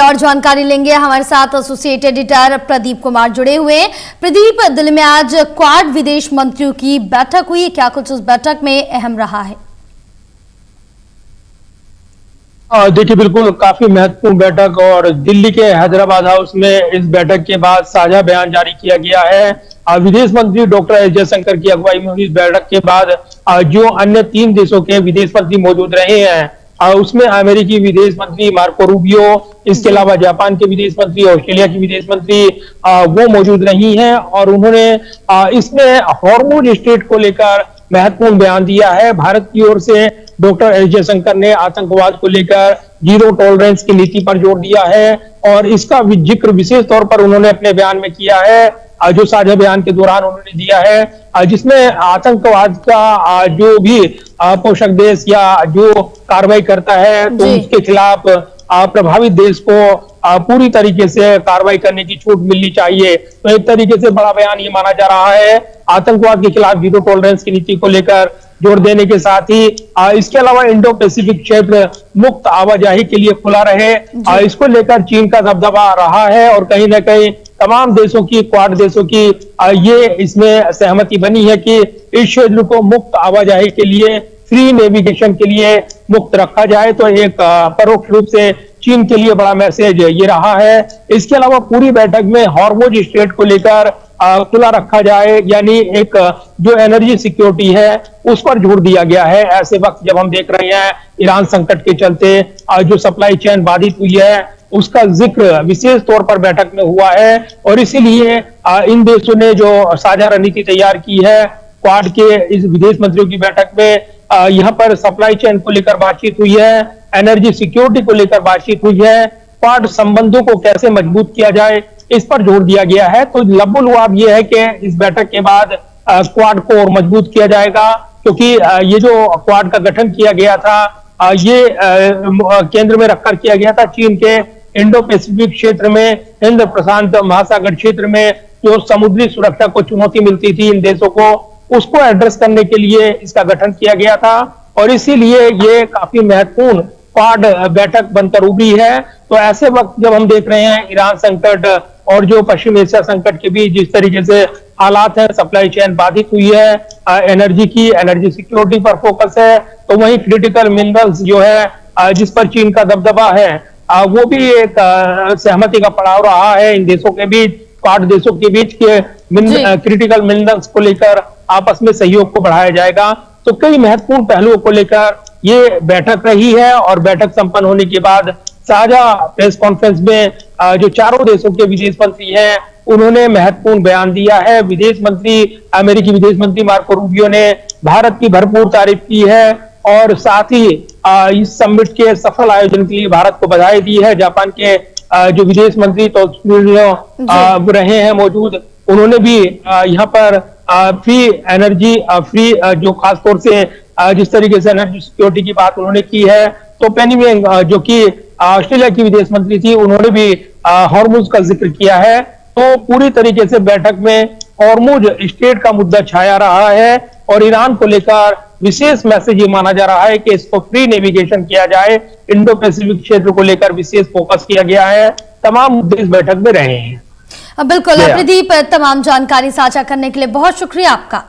और जानकारी लेंगे। हमारे साथ एसोसिएट एडिटर प्रदीप कुमार जुड़े हुए हैं। प्रदीप, दिल्ली में आज क्वाड विदेश मंत्रियों की बैठक हुई, क्या कुछ उस बैठक में अहम रहा है? देखिए, बिल्कुल काफी महत्वपूर्ण बैठक और दिल्ली के हैदराबाद हाउस में इस बैठक के बाद साझा बयान जारी किया गया है। विदेश मंत्री डॉक्टर एस जयशंकर की अगुवाई में हुई इस बैठक के बाद जो अन्य 3 देशों के विदेश मंत्री मौजूद रहे हैं, उसमें अमेरिकी विदेश मंत्री मार्को रूबियो, इसके अलावा जापान के विदेश मंत्री, ऑस्ट्रेलिया की विदेश मंत्री वो मौजूद रही हैं और उन्होंने इसमें हॉर्मुज स्ट्रेट को लेकर महत्वपूर्ण बयान दिया है। भारत की ओर से डॉक्टर एस जयशंकर ने आतंकवाद को लेकर जीरो टॉलरेंस की नीति पर जोर दिया है और इसका जिक्र विशेष तौर पर उन्होंने अपने बयान में किया है, जो साझा बयान के दौरान उन्होंने दिया है, जिसमें आतंकवाद का जो भी पोषक देश या जो कार्रवाई करता है तो उसके खिलाफ प्रभावित देश को पूरी तरीके से कार्रवाई करने की छूट मिलनी चाहिए। तो एक तरीके से बड़ा बयान ये माना जा रहा है। आतंकवाद के खिलाफ जीरो टॉलरेंस की नीति को लेकर जोर देने के साथ ही इसके अलावा इंडो पैसिफिक क्षेत्र मुक्त आवाजाही के लिए खुला रहे, इसको लेकर चीन का दबदबा रहा है और कहीं ना कहीं तमाम देशों की, क्वाड देशों की ये इसमें सहमति बनी है कि इस क्षेत्र को मुक्त आवाजाही के लिए, फ्री नेविगेशन के लिए मुक्त रखा जाए। तो एक परोक्ष रूप से चीन के लिए बड़ा मैसेज ये रहा है। इसके अलावा पूरी बैठक में हॉर्मुज स्ट्रेट को लेकर खुला रखा जाए, यानी एक जो एनर्जी सिक्योरिटी है उस पर जोर दिया गया है। ऐसे वक्त जब हम देख रहे हैं ईरान संकट के चलते जो सप्लाई चेन बाधित हुई है उसका जिक्र विशेष तौर पर बैठक में हुआ है और इसीलिए इन देशों ने जो साझा रणनीति तैयार की है, क्वाड के इस विदेश मंत्रियों की बैठक में यहाँ पर सप्लाई चेन को लेकर बातचीत हुई है, एनर्जी सिक्योरिटी को लेकर बातचीत हुई है, क्वाड संबंधों को कैसे मजबूत किया जाए इस पर जोर दिया गया है। तो लबुलुआब ये है कि इस बैठक के बाद क्वाड को और मजबूत किया जाएगा, क्योंकि ये जो क्वाड का गठन किया गया था ये केंद्र में रखकर किया गया था चीन के इंडो पैसिफिक क्षेत्र में, हिंद प्रशांत महासागर क्षेत्र में जो समुद्री सुरक्षा को चुनौती मिलती थी इन देशों को, उसको एड्रेस करने के लिए इसका गठन किया गया था और इसीलिए ये काफी महत्वपूर्ण क्वाड बैठक बनकर उभरी है। तो ऐसे वक्त जब हम देख रहे हैं ईरान संकट और जो पश्चिम एशिया संकट के बीच जिस तरीके से हालात है, सप्लाई चेन बाधित हुई है, एनर्जी सिक्योरिटी पर फोकस है, तो वहीं क्रिटिकल मिनरल्स जो है जिस पर चीन का दबदबा है वो भी एक सहमति का पड़ाव रहा है इन देशों के बीच, क्वाड देशों के बीच के क्रिटिकल मिनरल्स को लेकर आपस में सहयोग को बढ़ाया जाएगा। तो कई महत्वपूर्ण पहलुओं को लेकर ये बैठक रही है और बैठक संपन्न होने के बाद साझा प्रेस कॉन्फ्रेंस में जो चारों देशों के विदेश मंत्री हैं उन्होंने महत्वपूर्ण बयान दिया है। अमेरिकी विदेश मंत्री मार्को रूबियो ने भारत की भरपूर तारीफ की है और साथ ही इस समिट के सफल आयोजन के लिए भारत को बधाई दी है। जापान के जो विदेश मंत्री तो रहे हैं मौजूद, उन्होंने भी यहाँ पर फ्री एनर्जी, जो खासतौर से जिस तरीके से एनर्जी सिक्योरिटी की बात उन्होंने की है, तो पेनी वेंग जो कि ऑस्ट्रेलिया की विदेश मंत्री थी, उन्होंने भी हॉर्मुज का जिक्र किया है। तो पूरी तरीके से बैठक में हॉर्मुज स्ट्रेट का मुद्दा छाया रहा है और ईरान को लेकर विशेष मैसेज ये माना जा रहा है कि इसको फ्री नेविगेशन किया जाए। इंडो पैसिफिक क्षेत्र को लेकर विशेष फोकस किया गया है। तमाम मुद्दे इस बैठक में रहे हैं। बिल्कुल प्रदीप, तमाम जानकारी साझा करने के लिए बहुत शुक्रिया आपका।